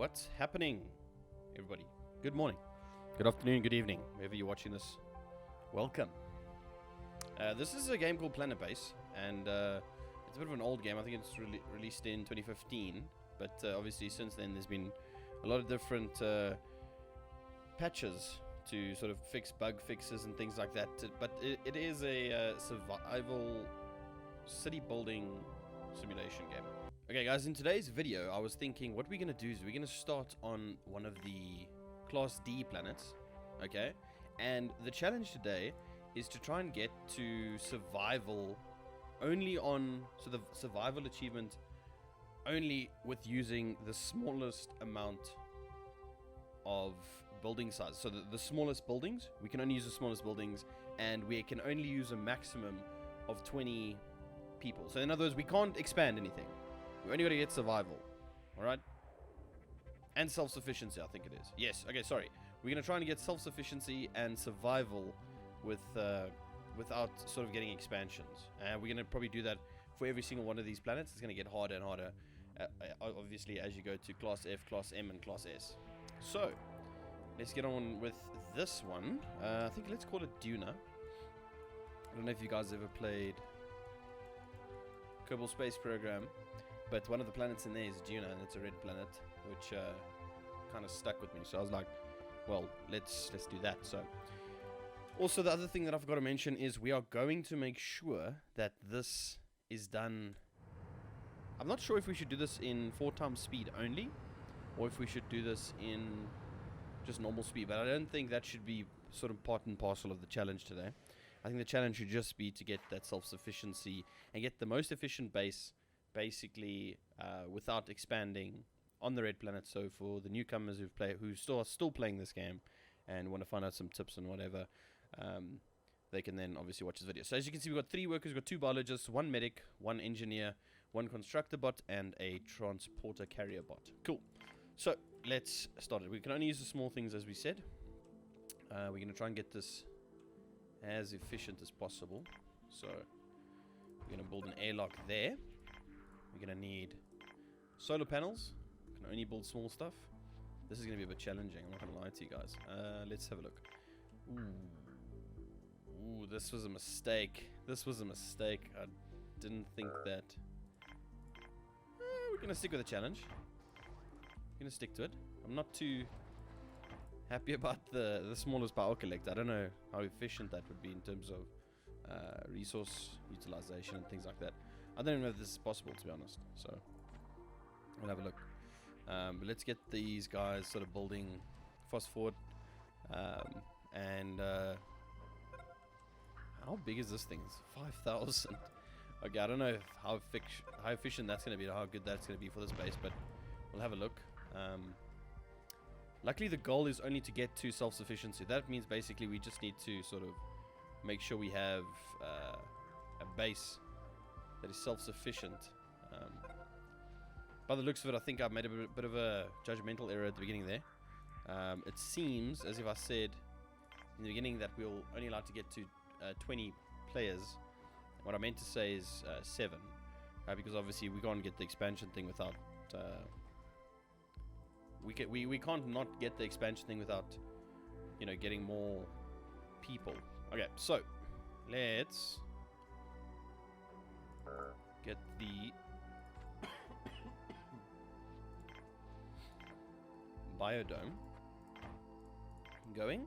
What's happening, everybody? Good morning, good afternoon, good evening, wherever you're watching this. Welcome. This is a game called PlanetBase, and it's a bit of an old game. I think it's released in 2015, but obviously since then there's been a lot of different patches to sort of fix bug fixes and things like that. But it is a survival city building simulation game. Okay guys, in today's video I was thinking what we're going to do is we're going to start on one of the Class D planets, okay? And the challenge today is to try and get to survival only on, so the survival achievement only with using the smallest amount of building size. So the smallest buildings, we can only use the smallest buildings, and we can only use a maximum of 20 people. So in other words, we can't expand anything. We only got to get survival. Alright? And self-sufficiency, I think it is. Yes, okay, sorry. We're going to try and get self-sufficiency and survival with without sort of getting expansions. And we're going to probably do that for every single one of these planets. It's going to get harder and harder, obviously, as you go to Class F, Class M, and Class S. So, let's get on with this one. I think let's call it Duna. I don't know if you guys ever played Kerbal Space Program, but one of the planets in there is Duna, and it's a red planet, which kind of stuck with me. So I was like, well, let's do that. So, also the other thing that I've got to mention is we are going to make sure that this is done. I'm not sure if we should do this in 4 times speed only, or if we should do this in just normal speed. But I don't think that should be sort of part and parcel of the challenge today. I think the challenge should just be to get that self-sufficiency and get the most efficient base, basically, without expanding on the red planet. So for the newcomers who are still playing this game and want to find out some tips and whatever, they can then obviously watch this video. So as you can see, we've got 3 workers, we've got 2 biologists, 1 medic, 1 engineer, 1 constructor bot, and a transporter carrier bot. Cool. So let's start it. We can only use the small things, as we said. We're going to try and get this as efficient as possible. So we're going to build an airlock there. We're going to need solar panels. We can only build small stuff. This is going to be a bit challenging, I'm not going to lie to you guys. Let's have a look. Ooh, this was a mistake. This was a mistake. I didn't think that. We're going to stick with the challenge. We're going to stick to it. I'm not too happy about the smallest power collector. I don't know how efficient that would be in terms of resource utilization and things like that. I don't even know if this is possible, to be honest. So we'll have a look. But let's get these guys sort of building fast forward. And how big is this thing? It's 5,000. Okay, I don't know how efficient that's going to be, or how good that's going to be for this base, but we'll have a look. Luckily, the goal is only to get to self-sufficiency. That means basically we just need to sort of make sure we have a base that is self-sufficient. By the looks of it, I think I've made a bit of a judgmental error at the beginning there. It seems as if I said in the beginning that we're only allowed to get to 20 players. What I meant to say is 7, because obviously we can't get the expansion thing without. We can't not get the expansion thing without, you know, getting more people. Okay, so let's get the biodome going.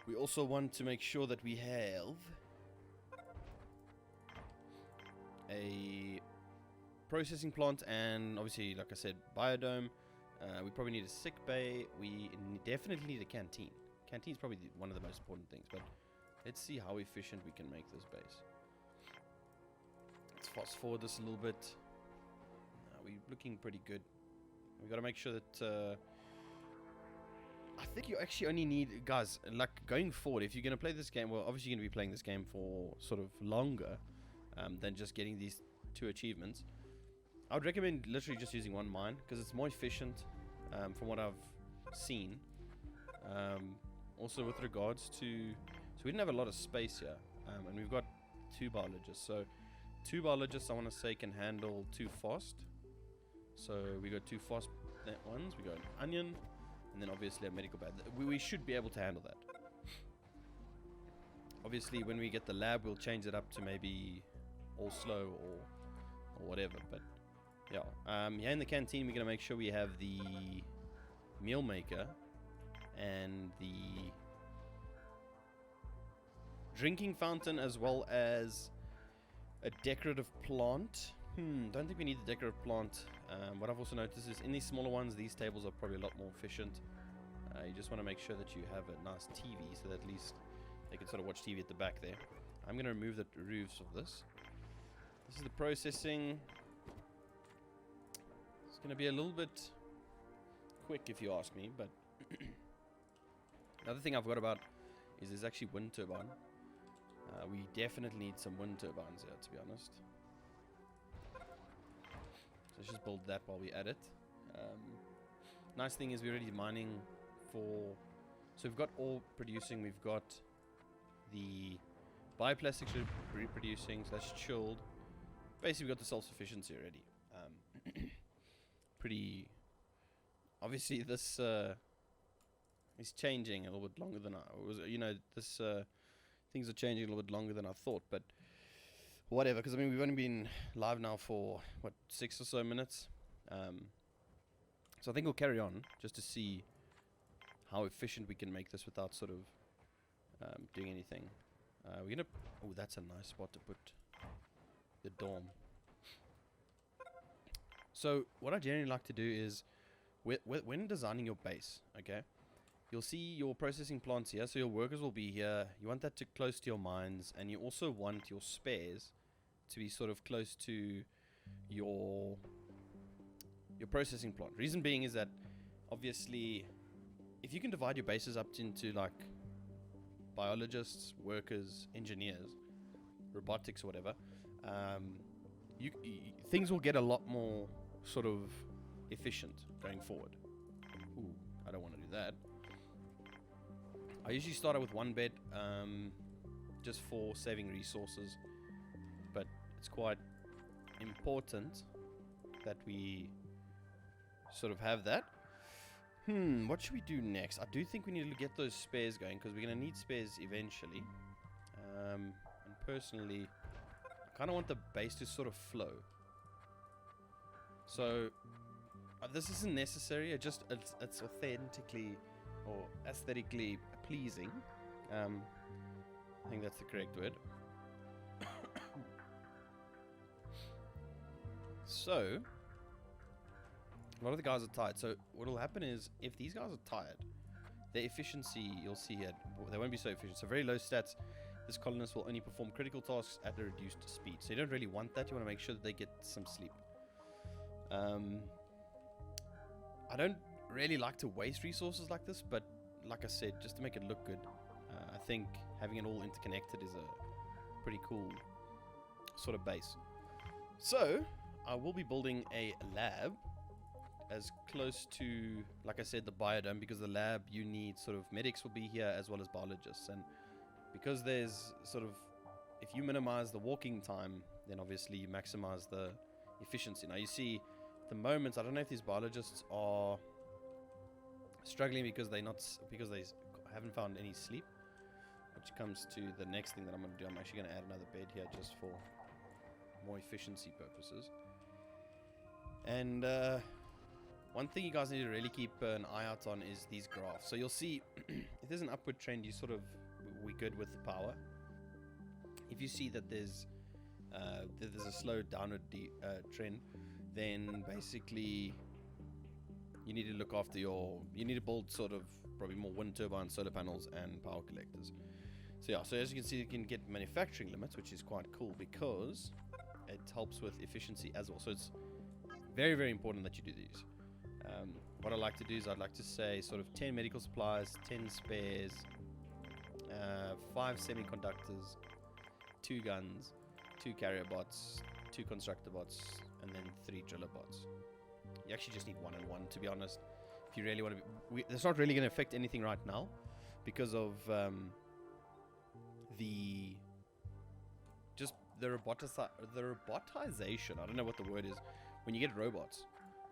We also want to make sure that we have a processing plant and obviously, like I said, biodome. We probably need a sick bay. We definitely need a canteen. Canteen is probably one of the most important things, but let's see how efficient we can make this base. Let's fast forward this a little bit. We're looking pretty good. We've got to make sure that I think you actually only need, guys, like going forward, if you're going to play this game, well, obviously you're going to be playing this game for sort of longer than just getting these 2 achievements. I would recommend literally just using 1 mine, because it's more efficient from what I've seen. Also with regards to, so we didn't have a lot of space here, and we've got 2 biologists. So 2 biologists, I want to say, can handle 2 fast. So we got 2 fast ones. We got an onion, and then obviously a medical bed. We should be able to handle that. Obviously, when we get the lab, we'll change it up to maybe all slow or whatever. But yeah, here in the canteen, we're gonna make sure we have the meal maker and the drinking fountain, as well as a decorative plant. Don't think we need the decorative plant. What I've also noticed is in these smaller ones, these tables are probably a lot more efficient. You just want to make sure that you have a nice TV, so that at least they can sort of watch TV at the back there. I'm going to remove the roofs of this. This is the processing. It's going to be a little bit quick if you ask me, but another thing I forgot about is there's actually wind turbine. We definitely need some wind turbines here, to be honest. So let's just build that while we add it. Nice thing is we're already mining for... So we've got ore producing, we've got the bioplastics reproducing, so that's chilled. Basically we've got the self-sufficiency already. Pretty... Obviously this is changing a little bit longer than I was, this... things are changing a little bit longer than I thought, but whatever, because I mean we've only been live now for what, 6 or so minutes, so I think we'll carry on just to see how efficient we can make this without sort of doing anything. We're gonna, oh, that's a nice spot to put the dorm. So what I generally like to do is when designing your base, okay, you'll see your processing plants here, so your workers will be here. You want that to close to your mines, and you also want your spares to be sort of close to your processing plant. Reason being is that obviously if you can divide your bases up into like biologists, workers, engineers, robotics or whatever, things will get a lot more sort of efficient going forward. Ooh, I don't want to do that. I usually start out with 1 bed, just for saving resources, but it's quite important that we sort of have that. What should we do next? I do think we need to get those spares going, because we're going to need spares eventually. And personally, I kind of want the base to sort of flow. So, this isn't necessary, it's authentically or aesthetically pleasing. I think that's the correct word. So, a lot of the guys are tired. So what will happen is, if these guys are tired, their efficiency, you'll see here, they won't be so efficient. So very low stats. This colonist will only perform critical tasks at a reduced speed. So you don't really want that. You want to make sure that they get some sleep. I don't really like to waste resources like this, but like I said, just to make it look good, I think having it all interconnected is a pretty cool sort of base. So I will be building a lab as close to, like I said, the biodome, because the lab, you need sort of medics will be here as well as biologists, and because there's sort of, if you minimize the walking time, then obviously you maximize the efficiency. Now you see at the moment, I don't know if these biologists are struggling because they haven't found any sleep, which comes to the next thing that I'm going to do. I'm actually going to add another bed here just for more efficiency purposes. And one thing you guys need to really keep an eye out on is these graphs. So you'll see if there's an upward trend, we're good with the power. If you see that there's a slow downward trend, then basically you need to look after you need to build sort of probably more wind turbines, solar panels, and power collectors. So yeah, so as you can see, you can get manufacturing limits, which is quite cool because it helps with efficiency as well. So it's very, very important that you do these. What I like to do is I'd like to say sort of 10 medical supplies, 10 spares, 5 semiconductors, 2 guns, 2 carrier bots, 2 constructor bots, and then 3 driller bots. You actually just need 1 and 1, to be honest. If you really want to be... It's not really going to affect anything right now because of the robotization. I don't know what the word is. When you get robots,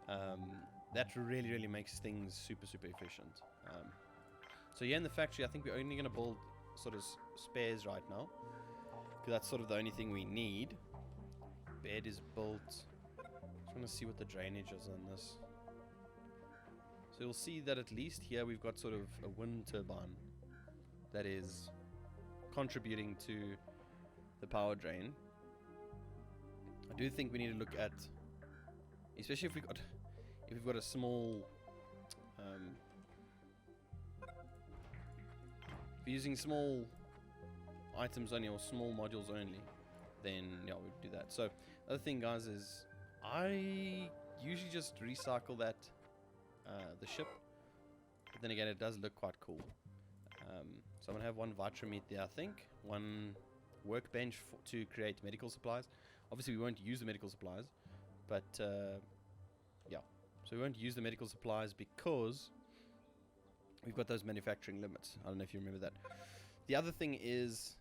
That really makes things super efficient. So yeah, in the factory, I think we're only going to build sort of spares right now, because that's sort of the only thing we need. Bed is built. Just want to see what the drainage is on this. So you'll see that at least here we've got sort of a wind turbine that is contributing to the power drain. I do think we need to look at, especially if we've got a small, if we're using small items only or small modules only, then yeah, we'd do that. So the other thing, guys, is I usually just recycle that the ship, but then again, it does look quite cool. So I'm gonna have one Vitra there, I think, one workbench to create medical supplies. Obviously we won't use the medical supplies, but yeah, so we won't use the medical supplies because we've got those manufacturing limits. I don't know if you remember that. The other thing is,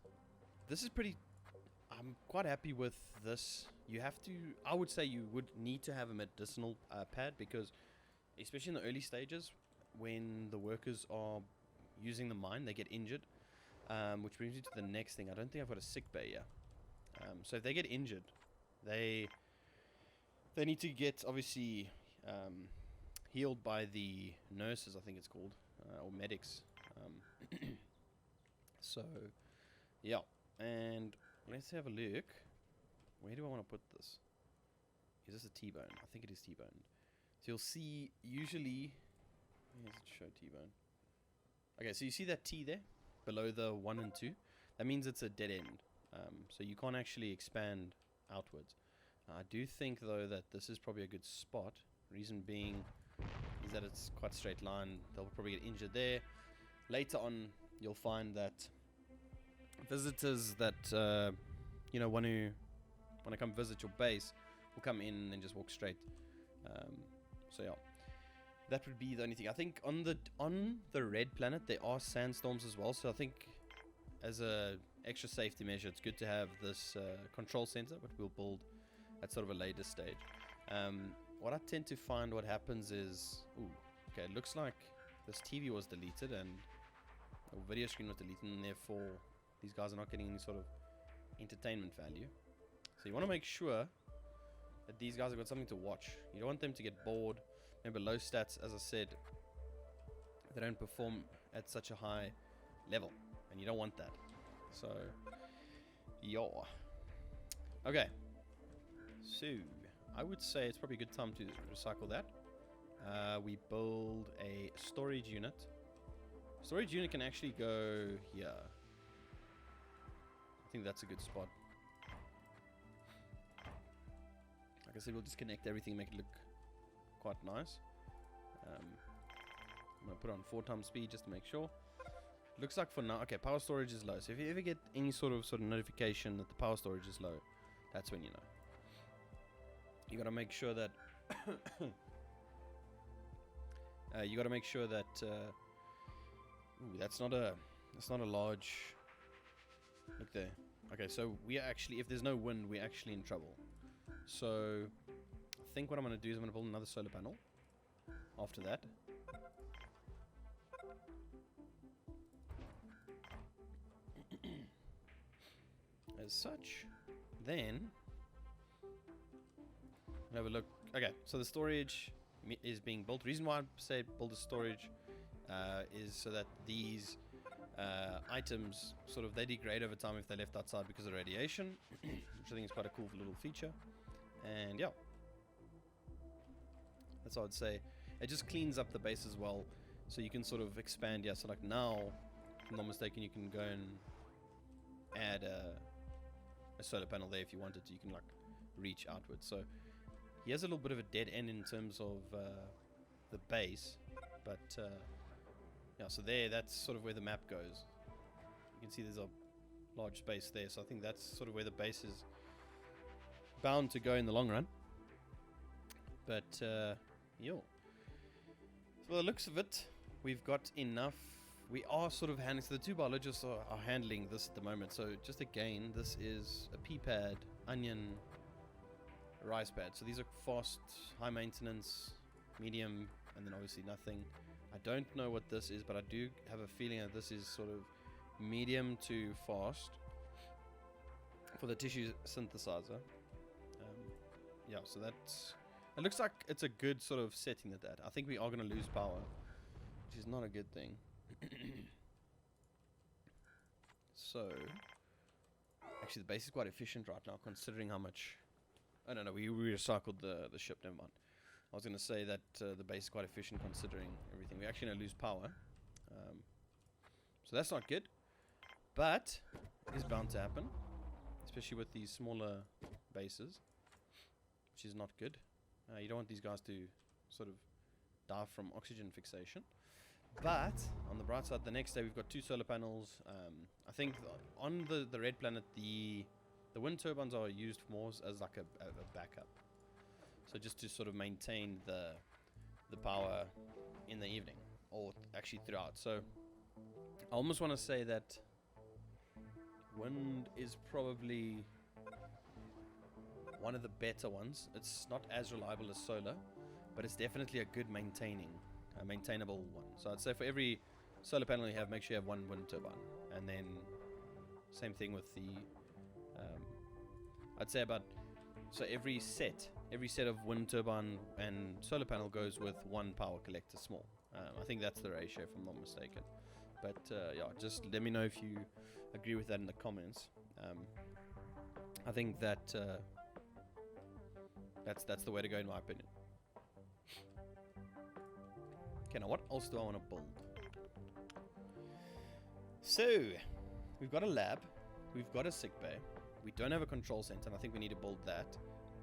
this is pretty, I'm quite happy with this. You have to, I would say you would need to have a medicinal pad, because especially in the early stages when the workers are using the mine, they get injured, which brings me to the next thing. I don't think I've got a sick bay here. So if they get injured, they need to get obviously healed by the nurses, I think it's called, or medics. So yeah, and let's have a look. Where do I want to put this? Is this a T-bone? I think it is T-boned. So you'll see usually, where does it show T-bone? Okay, so you see that T there below the 1 and 2? That means it's a dead end. So you can't actually expand outwards. I do think though that this is probably a good spot. Reason being is that it's quite a straight line. They'll probably get injured there. Later on, you'll find that visitors that you know want to come visit your base will come in and just walk straight. So yeah, that would be the only thing. I think on the red planet there are sandstorms as well. So I think as a extra safety measure, it's good to have this control center, but we'll build at sort of a later stage. What I tend to find what happens is, okay, it looks like this TV was deleted and the video screen was deleted, and therefore these guys are not getting any sort of entertainment value. So you want to make sure that these guys have got something to watch. You don't want them to get bored. Remember, low stats, as I said, they don't perform at such a high level, and you don't want that. So, yeah. Okay. So, I would say it's probably a good time to recycle that. We build a storage unit. Storage unit can actually go here. I think that's a good spot. Like I said, we'll just connect everything, make it look quite nice. I'm going to put on 4 times speed just to make sure. Looks like for now, okay, power storage is low. So if you ever get any sort of notification that the power storage is low, that's when you know. You got to make sure that that's not a large. Look there. Okay, so we are actually, if there's no wind, we're actually in trouble. So I think what I'm going to do is I'm going to build another solar panel after that. As such, then have a look. Okay, so the storage is being built. The reason why I say build a storage is so that these items they degrade over time if they're left outside because of radiation, which I think is quite a cool little feature. And yeah, that's what I would say. It just cleans up the base as well, so you can sort of expand. Yeah, so like now, if I'm not mistaken, you can go and add a solar panel there if you wanted to. You can like reach outwards. So he has a little bit of a dead end in terms of the base, but yeah. So there, that's sort of where the map goes. You can see there's a large space there. So I think that's sort of where the base is bound to go in the long run. But yeah. So by the looks of it, we've got enough. We are sort of handling, so the 2 biologists are handling this at the moment. So just again, this is a pea pad, onion, rise pad. So these are fast, high maintenance, medium, and then obviously nothing. I don't know what this is, but I do have a feeling that this is sort of medium to fast for the tissue synthesizer. Yeah, so that's... It looks like it's a good sort of setting at that. I think we are going to lose power, which is not a good thing. So, actually the base is quite efficient right now, considering how much... I don't know, we recycled the ship, never mind. I was going to say that the base is quite efficient considering everything. We're actually going to lose power. So that's not good. But, it's bound to happen. Especially with these smaller bases. Which is not good. You don't want these guys to sort of die from oxygen fixation. But, on the bright side, the next day we've got 2 solar panels. I think on the red planet, the wind turbines are used more as like a backup. So just to sort of maintain the power in the evening. Or actually throughout. So, I almost want to say that wind is probably one of the better ones. It's not as reliable as solar, but it's definitely a good maintainable one. So I'd say for every solar panel you have, make sure you have 1 wind turbine, and then same thing with the I'd say about every set of wind turbine and solar panel goes with 1 power collector small. I think that's the ratio if I'm not mistaken. But yeah, just let me know if you agree with that in the comments. I think that that's the way to go in my opinion. Okay, now what else do I want to build? So, we've got a lab, we've got a sick bay, we don't have a control center, and I think we need to build that.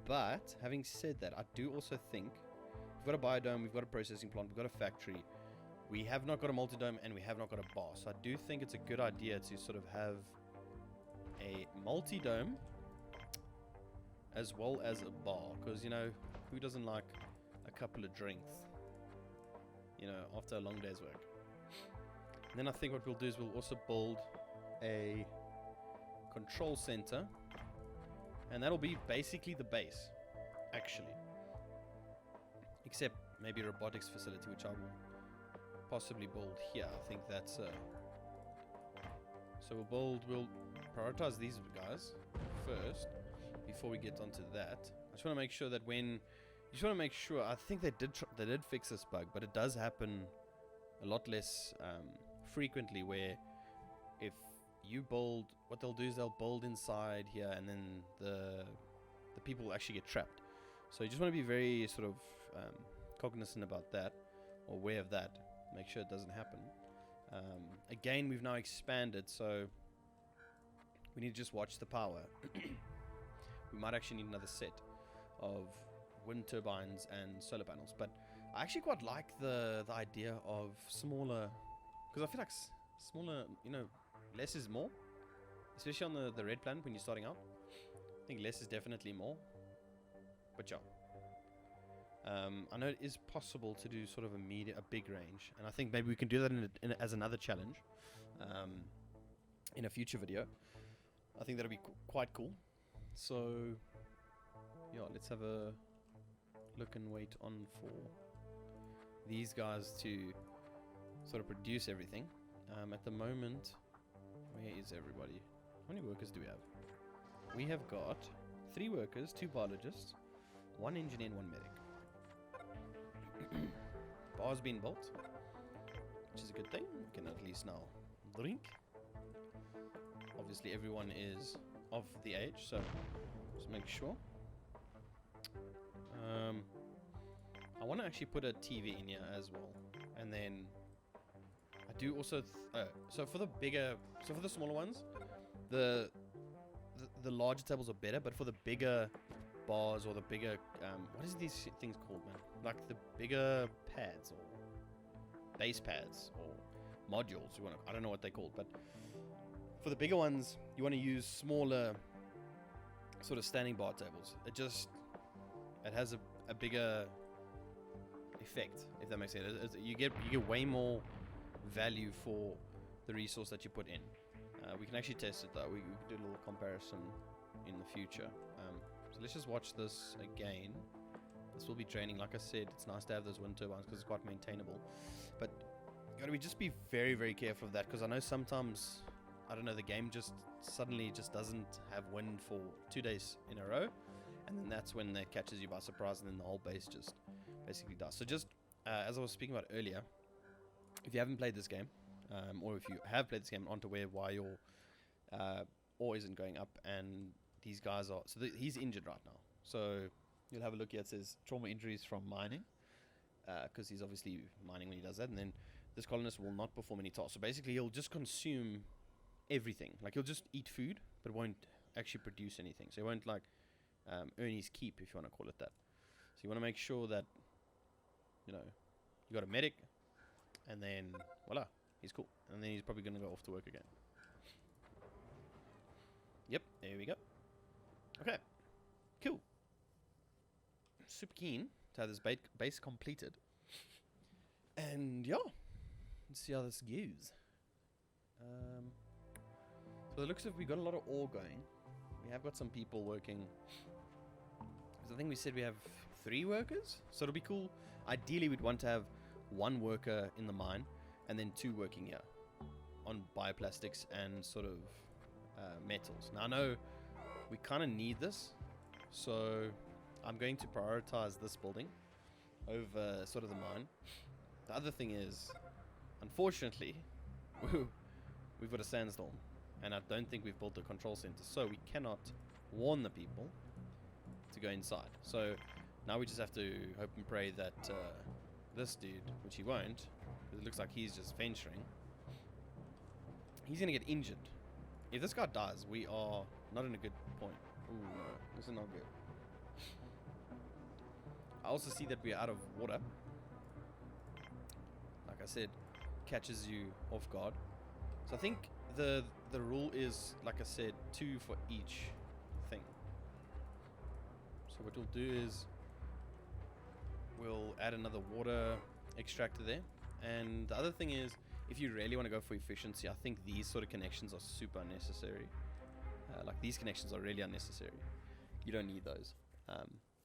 But, having said that, I do also think we've got a biodome, we've got a processing plant, we've got a factory, we have not got a multi-dome, and we have not got a bar. So I do think it's a good idea to sort of have a multi-dome as well as a bar, because, you know, who doesn't like a couple of drinks, you know, after a long day's work. And then I think what we'll do is we'll also build a control center, and that'll be basically the base, actually, except maybe a robotics facility, which I will possibly build here. I think that's so we'll prioritize these guys first before we get onto that. I just want to make sure that I think they did fix this bug, but it does happen a lot less frequently, where if you build, what they'll do is they'll build inside here, and then the people will actually get trapped. So you just want to be very sort of cognizant about that, or aware of that. Make sure it doesn't happen. Again, we've now expanded, so we need to just watch the power. We might actually need another set of wind turbines and solar panels, but I actually quite like the idea of smaller, because I feel like smaller, you know, less is more, especially on the red planet when you're starting out. I think less is definitely more, but yeah. I know it is possible to do sort of a big range, and I think maybe we can do that as another challenge in a future video. I think that'll be quite cool. So yeah, let's have a look and wait on for these guys to sort of produce everything. At the moment, where is everybody? How many workers do we have? We have got 3 workers, 2 biologists, 1 engineer and 1 medic. Bar's been built, which is a good thing. We can at least now drink. Obviously everyone is of the age, so just make sure. I want to actually put a TV in here as well, and then I do also so for the smaller ones, the larger tables are better, but for the bigger bars or the bigger what is these things called, man? Like the bigger pads or base pads or modules, I don't know what they're called, but for the bigger ones you want to use smaller sort of standing bar tables. It has a bigger effect, if that makes sense. You get way more value for the resource that you put in. We can actually test it though. We can do a little comparison in the future. So let's just watch this again. This will be draining. Like I said, it's nice to have those wind turbines because it's quite maintainable. But you gotta just be very, very careful of that, because I know sometimes, I don't know, the game just suddenly just doesn't have wind for 2 days in a row, and then that's when that catches you by surprise, and then the whole base just basically dies. So just as I was speaking about earlier, if you haven't played this game, or if you have played this game, aren't aware why your ore isn't going up, and these guys are, so he's injured right now. So you'll have a look here. It says trauma injuries from mining, because he's obviously mining when he does that. And then this colonist will not perform any tasks. So basically, he'll just consume everything. Like, he'll just eat food, but won't actually produce anything. So he won't, like, earn his keep, if you want to call it that. So you want to make sure that, you know, you got a medic, and then voila, he's cool. And then he's probably going to go off to work again. Yep, there we go. Okay, cool. Super keen to have this base completed. And yeah, let's see how this goes. So it looks like we got a lot of ore going. We have got some people working. Because I think we said we have 3 workers. So it'll be cool. Ideally, we'd want to have 1 worker in the mine and then 2 working here on bioplastics and sort of metals. Now I know we kind of need this, so I'm going to prioritize this building over sort of the mine. The other thing is, unfortunately, we've got a sandstorm, and I don't think we've built a control center, so we cannot warn the people to go inside. So now we just have to hope and pray that this dude, which he won't, because it looks like he's just venturing, he's going to get injured. If this guy dies, we are not in a good point. Ooh, no, this is not good. I also see that we're out of water. Like I said, catches you off guard. So I think the rule is, like I said, 2 for each thing. So what we'll do is we'll add another water extractor there. And the other thing is, if you really want to go for efficiency, I think these sort of connections are super unnecessary. Like, these connections are really unnecessary. You don't need those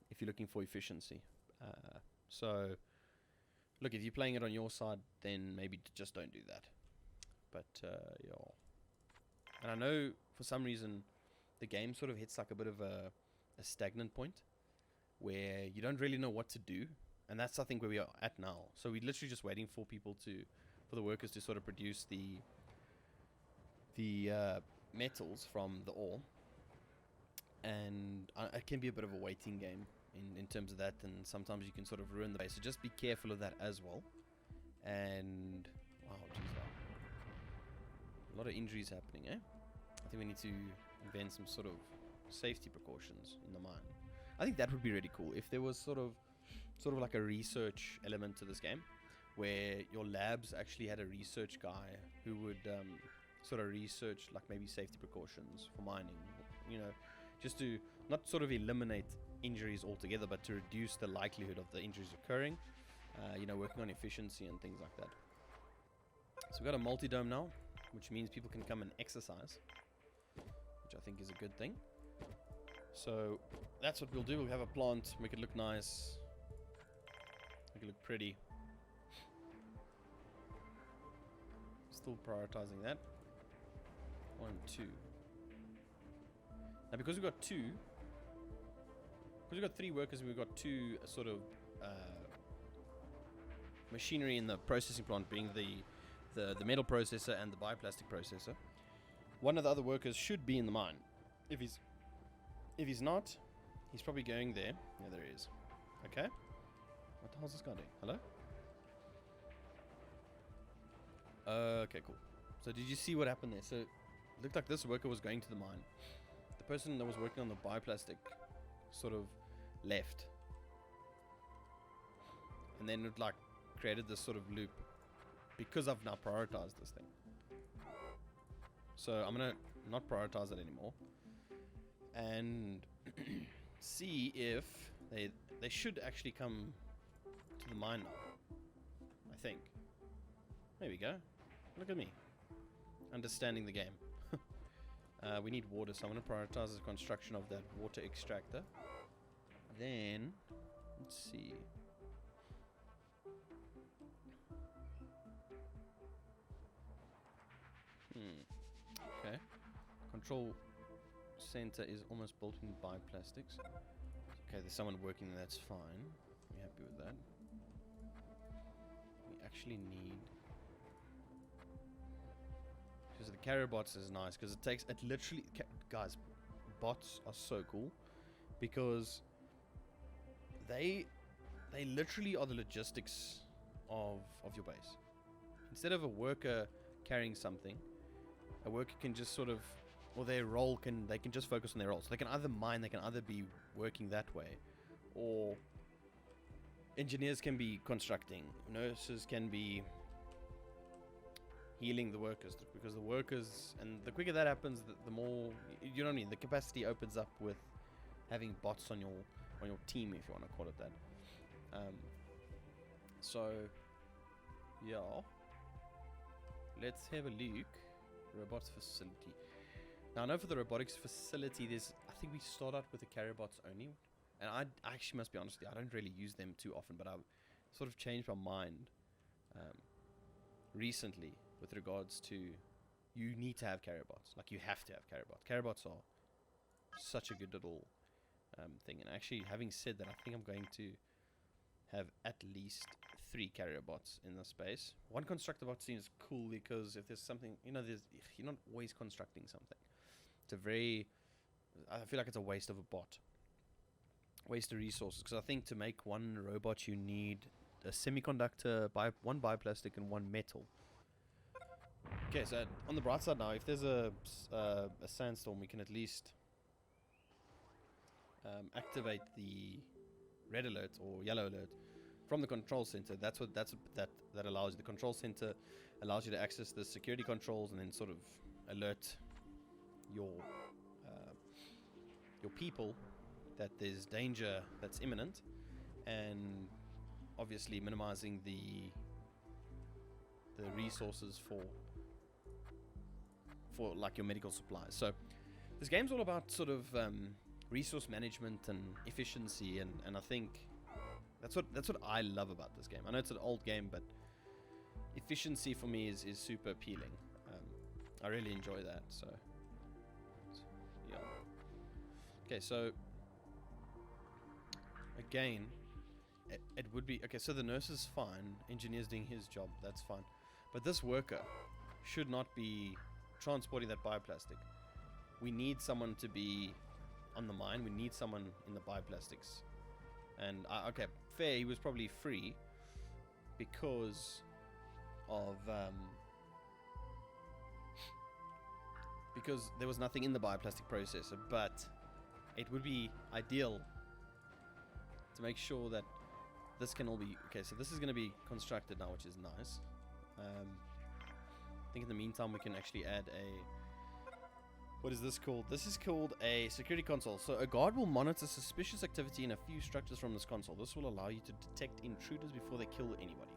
if you're looking for efficiency. So, look, if you're playing it on your side, then maybe just don't do that. But, yeah. And I know, for some reason, the game sort of hits like a bit of a stagnant point where you don't really know what to do. And that's, I think, where we are at now. So we're literally just waiting for the workers to sort of produce the metals from the ore. And it can be a bit of a waiting game in terms of that, and sometimes you can sort of ruin the base. So just be careful of that as well. And wow, geez, wow. A lot of injuries happening, eh? I think we need to invent some sort of safety precautions in the mine. I think that would be really cool if there was sort of like a research element to this game, where your labs actually had a research guy who would sort of research, like, maybe safety precautions for mining, you know, just to not sort of eliminate injuries altogether, but to reduce the likelihood of the injuries occurring, you know, working on efficiency and things like that. So we've got a multi-dome now, which means people can come and exercise, which I think is a good thing. So that's what we'll do. We'll have a plant, make it look nice, make it look pretty. Still prioritizing that. 1, 2. Now, because we've got 3 workers, and we've got 2 sort of machinery in the processing plant, being the metal processor and the bioplastic processor. One of the other workers should be in the mine. If he's not, he's probably going there. Yeah, there he is. Okay. What the hell's this guy doing? Hello? Okay, cool. So did you see what happened there? So it looked like this worker was going to the mine. The person that was working on the bioplastic sort of left. And then it, like, created this sort of loop because I've now prioritized this thing. So I'm going to not prioritize it anymore. And see if they should actually come to the mine now. I think. There we go. Look at me. Understanding the game. We need water, so I'm going to prioritize the construction of that water extractor. Then, let's see. Okay. Control center is almost built in by plastics. Okay, there's someone working there, that's fine. We're happy with that. We actually need... Because the carrier bots is nice, because it literally... Guys, bots are so cool. Because they literally are the logistics of your base. Instead of a worker carrying something, a worker can just sort of, or their role they can just focus on their role. So they can either mine, they can either be working that way, or engineers can be constructing, nurses can be healing the workers, because the workers, and the quicker that happens, the more, you know what I mean, the capacity opens up with having bots on your team, if you want to call it that. So yeah, let's have a look. Robots facility. Now I know for the robotics facility, I think we start out with the carrier bots only, and I actually must be honest with you, I don't really use them too often, but I've sort of changed my mind recently with regards to, you need to have carrier bots. Like, you have to have carrier bots. Carrier bots are such a good little thing. And actually, having said that, I think I'm going to have at least 3 carrier bots in the space. One constructor bot seems cool because if there's something, you know, you're not always constructing something. It's I feel like it's a waste of a bot. Waste of resources. Because I think to make one robot, you need a semiconductor, one bioplastic, and 1 metal. Okay, so on the bright side now, if there's a sandstorm, we can at least activate the red alert or yellow alert from the control center. That allows you. The control center allows you to access the security controls and then sort of alert your people that there's danger that's imminent, and obviously minimizing the resources for like your medical supplies. So this game's all about sort of resource management and efficiency, and I think that's what I love about this game. I know it's an old game, but efficiency for me is super appealing. I really enjoy that. So yeah. Okay, so again, it would be okay. So the nurse is fine, engineer's doing his job, that's fine, but this worker should not be transporting that bioplastic. We need someone to be on the mine. We need someone in the bioplastics. And okay, fair, he was probably free because of because there was nothing in the bioplastic processor, but it would be ideal to make sure that this can all be okay. So this is going to be constructed now, which is nice. I think in the meantime we can actually add what is this called? This is called a security console. So a guard will monitor suspicious activity in a few structures from this console. This will allow you to detect intruders before they kill anybody.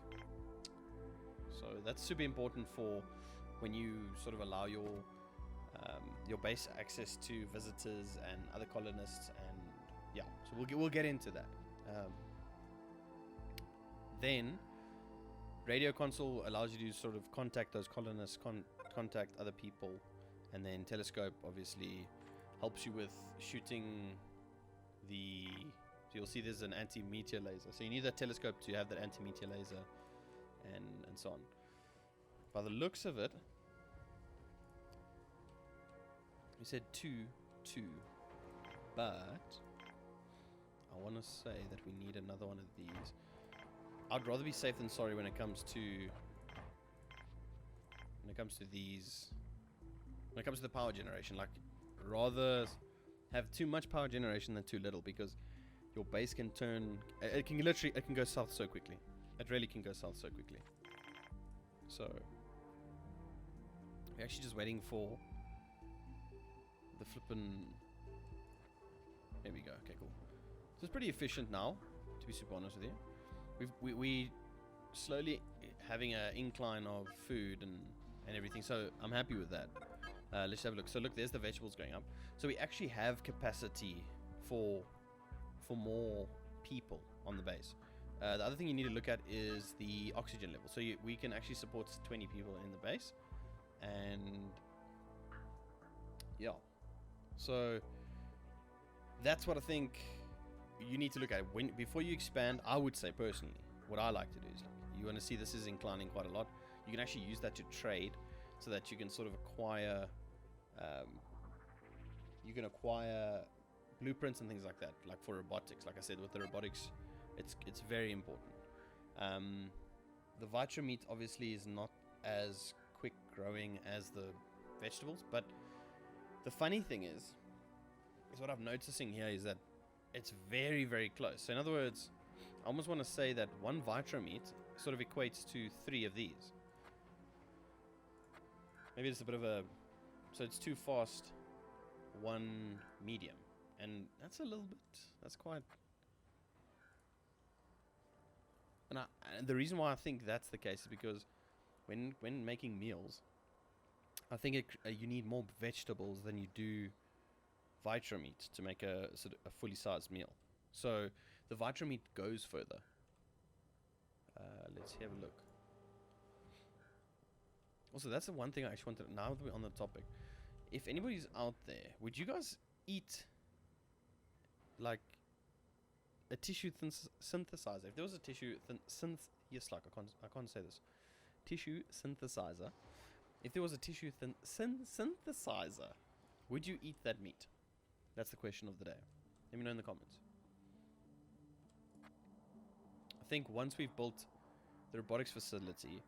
So that's super important for when you sort of allow your base access to visitors and other colonists, and yeah, so we'll get into that. Then radio console allows you to sort of contact those colonists, contact other people, and then telescope obviously helps you with shooting so you'll see there's an anti-meteor laser, so you need that telescope to have that anti-meteor laser and so on. By the looks of it, we said 2, but I want to say that we need another one of these. I'd rather be safe than sorry when it comes to the power generation. Like, rather have too much power generation than too little, because your base can it can go south so quickly. It really can go south so quickly. So we're actually just waiting for the flippin'. There we go. Okay, cool. So it's pretty efficient now, to be super honest with you. We slowly having an incline of food and everything, so I'm happy with that. Let's have a look. So look, there's the vegetables going up. So we actually have capacity for more people on the base. The other thing you need to look at is the oxygen level. So we can actually support 20 people in the base. And yeah. So that's what I think you need to look at. Before you expand, I would say personally, what I like to do is, you want to see this is inclining quite a lot. You can actually use that to trade so that you can sort of acquire blueprints and things like that, like for robotics. Like I said, with the robotics, it's very important. The vitra meat obviously is not as quick growing as the vegetables, but the funny thing is what I'm noticing here is that it's very, very close. So in other words, I almost want to say that one vitra meat sort of equates to 3 of these. Maybe it's a bit of a... So it's 2 fast, 1 medium. And that's a little bit... That's quite... And the reason why I think that's the case is because when making meals, I think you need more vegetables than you do vitra meat to make a fully sized meal. So the vitra meat goes further. Let's have a look. Also, that's the one thing I actually wanted. Now that we're on the topic, if anybody's out there, would you guys eat like a tissue synthesizer? If there was a tissue I can't say this. Tissue synthesizer. If there was a tissue synthesizer, would you eat that meat? That's the question of the day. Let me know in the comments. I think once we've built the robotics facility,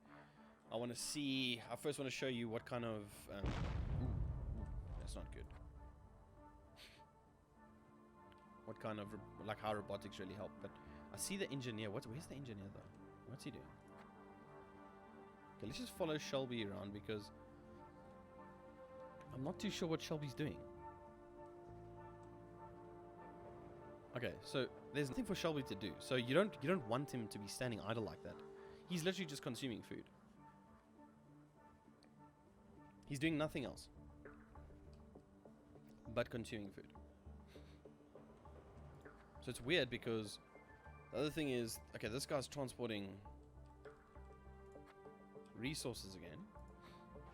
I want to see... I first want to show you what kind of... that's not good. What kind of... like how robotics really help. But I see the engineer. Where's the engineer though? What's he doing? Okay, let's just follow Shelby around because I'm not too sure what Shelby's doing. Okay, so there's nothing for Shelby to do. So you don't want him to be standing idle like that. He's literally just consuming food. He's doing nothing else but consuming food. So it's weird because the other thing is, okay, this guy's transporting resources again,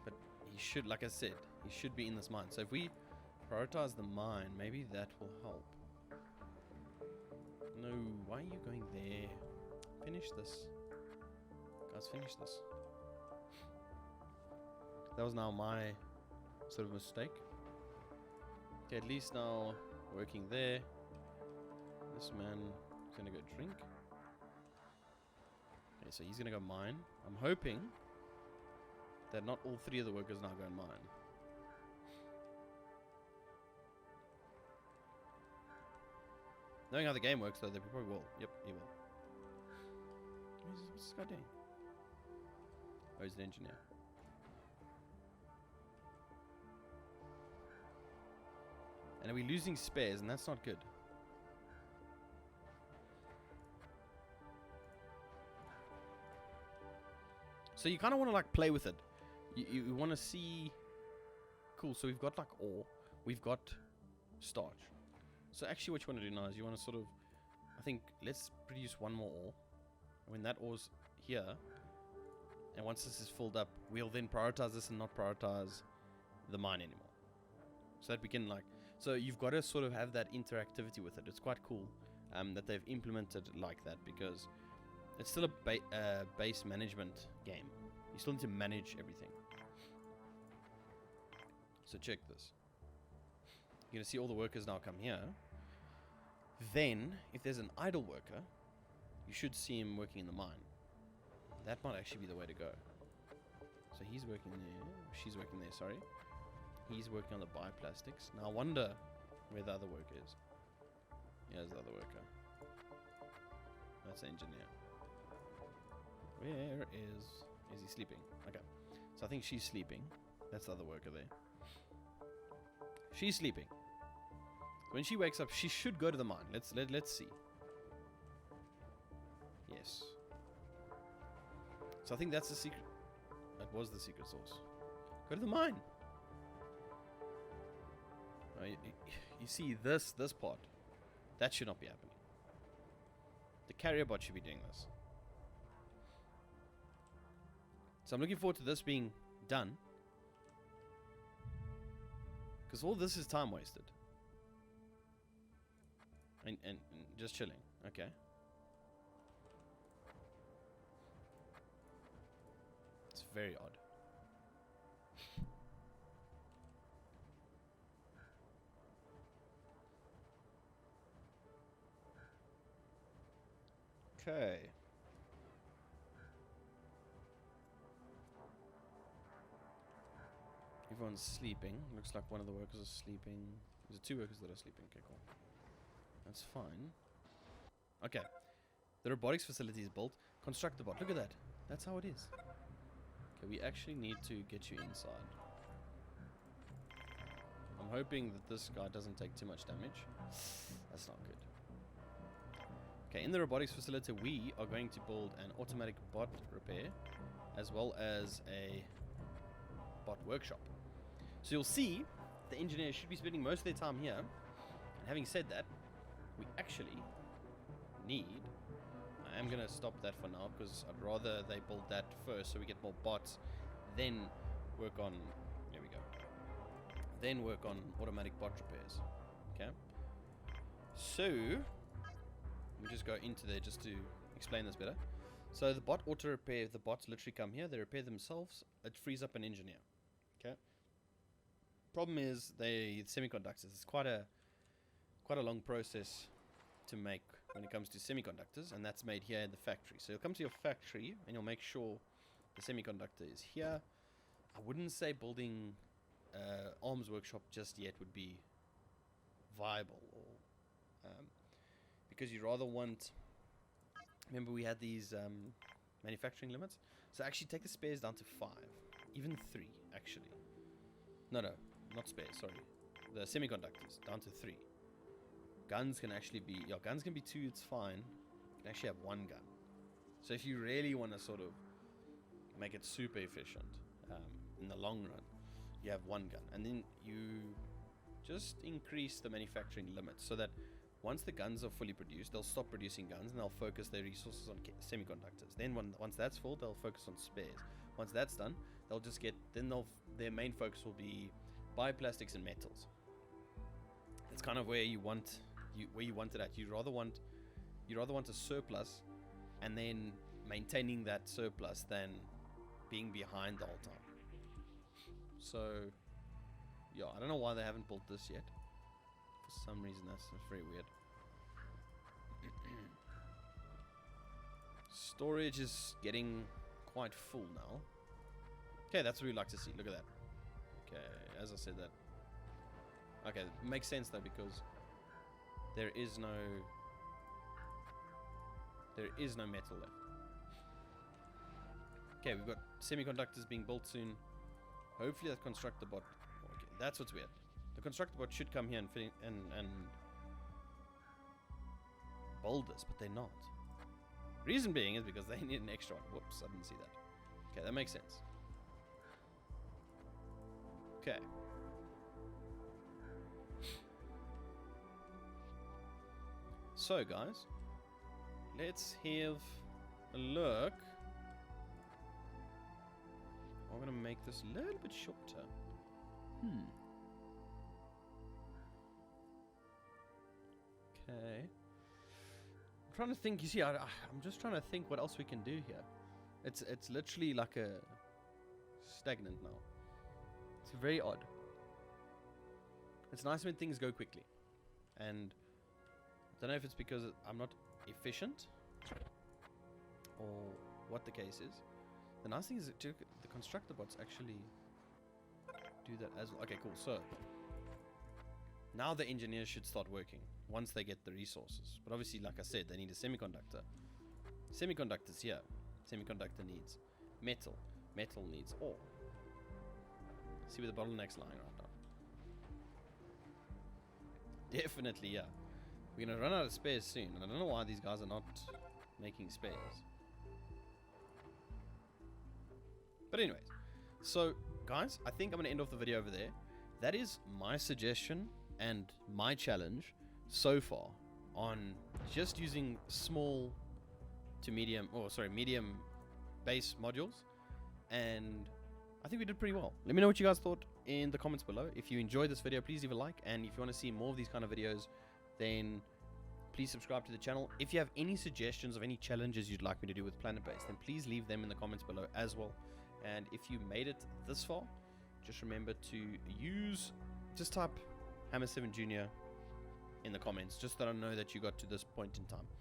but he should, like I said, he should be in this mine. So if we prioritize the mine, maybe that will help. No, why are you going there? Finish this. Guys, finish this. That was now my sort of mistake. Okay, at least now working there. This man is gonna go drink. Okay, so he's gonna go mine. I'm hoping that not all 3 of the workers now go and mine. Knowing how the game works, though, they probably will. Yep, he will. What's this guy doing? Oh, he's an engineer. And are we losing spares? And that's not good. So you kind of want to like play with it. You want to see... Cool, so we've got like ore. We've got starch. So actually what you want to do now is you want to sort of... I think let's produce 1 more ore. When that ore's here, and once this is filled up, we'll then prioritize this and not prioritize the mine anymore. So that we can like... So you've got to sort of have that interactivity with it. It's quite cool that they've implemented like that because it's still a base management game. You still need to manage everything. So check this. You're going to see all the workers now come here. Then, if there's an idle worker, you should see him working in the mine. That might actually be the way to go. So he's working there. She's working there, sorry. He's working on the bioplastics. Now I wonder where the other worker is. Yeah, there's the other worker. That's the engineer. Where is he sleeping? Okay. So I think she's sleeping. That's the other worker there. She's sleeping. When she wakes up, she should go to the mine. Let's see. Yes. So I think that's the secret. That was the secret source. Go to the mine. You see this part. That should not be happening. The carrier bot should be doing this. So I'm looking forward to this being done. Because all this is time wasted. And just chilling. Okay. It's very odd. Okay. Everyone's sleeping. Looks like one of the workers is sleeping. There's 2 workers that are sleeping. Okay, cool. That's fine. Okay. The robotics facility is built. Construct the bot. Look at that. That's how it is. Okay, we actually need to get you inside. I'm hoping that this guy doesn't take too much damage. That's not good. Okay, in the robotics facility, we are going to build an automatic bot repair, as well as a bot workshop. So you'll see the engineers should be spending most of their time here. And having said that, we actually need... I am going to stop that for now, because I'd rather they build that first so we get more bots, then work on... There we go. Then work on automatic bot repairs. Okay? So... Let me just go into there just to explain this better. So the bot auto repair, the bots literally come here, they repair themselves, it frees up an engineer. Okay. Problem is semiconductors. It's quite a long process to make when it comes to semiconductors, and that's made here in the factory. So you'll come to your factory and you'll make sure the semiconductor is here. I wouldn't say building arms workshop just yet would be viable, or because you rather want... Remember we had these manufacturing limits? So actually take the spares down to 5. Even 3, actually. No, not spares, sorry. The semiconductors, down to 3. Guns can actually be... Yeah, guns can be 2, it's fine. You can actually have 1 gun. So if you really want to sort of make it super efficient in the long run, you have 1 gun. And then you just increase the manufacturing limits so that once the guns are fully produced, they'll stop producing guns and they'll focus their resources on semiconductors. Then once that's full, they'll focus on spares. Once that's done, they'll just get... Then their main focus will be bioplastics and metals. That's kind of where you want it at. You rather want a surplus and then maintaining that surplus than being behind the whole time. So yeah, I don't know why they haven't built this yet. For some reason, that's very weird. Storage is getting quite full now. Okay, that's what we'd like to see. Look at that. Okay, as I said that. Okay, it makes sense though, because there is no metal left. Okay, we've got semiconductors being built soon. Hopefully that constructor bot... Okay, that's what's weird. The constructor bot should come here and build this, but they're not. Reason being is because they need an extra one. Whoops, I didn't see that. Okay, that makes sense. Okay. So, guys, let's have a look. I'm going to make this a little bit shorter. Okay. I'm trying to think. You see, I'm just trying to think what else we can do here. It's literally like a stagnant now. It's very odd. It's nice when things go quickly, and I don't know if it's because I'm not efficient or what the case is. The nice thing is that the constructor bots actually do that as well. Okay, cool. So now the engineers should start working once they get the resources. But obviously, like I said, they need a semiconductor. Semiconductors here. Semiconductor needs metal. Metal needs ore. See where the bottleneck's lying right now. Definitely, yeah. We're going to run out of spares soon. And I don't know why these guys are not making spares. But anyways. So, guys, I think I'm going to end off the video over there. That is my suggestion and my challenge so far on just using small to medium, medium base modules, and I think we did pretty well. Let me know what you guys thought in the comments below. If you enjoyed this video, please leave a like, and if you want to see more of these kind of videos, then please subscribe to the channel. If you have any suggestions of any challenges you'd like me to do with PlanetBase, then please leave them in the comments below as well. And if you made it this far, just remember to just type Hammer7 Jr. in the comments, just so that I know that you got to this point in time.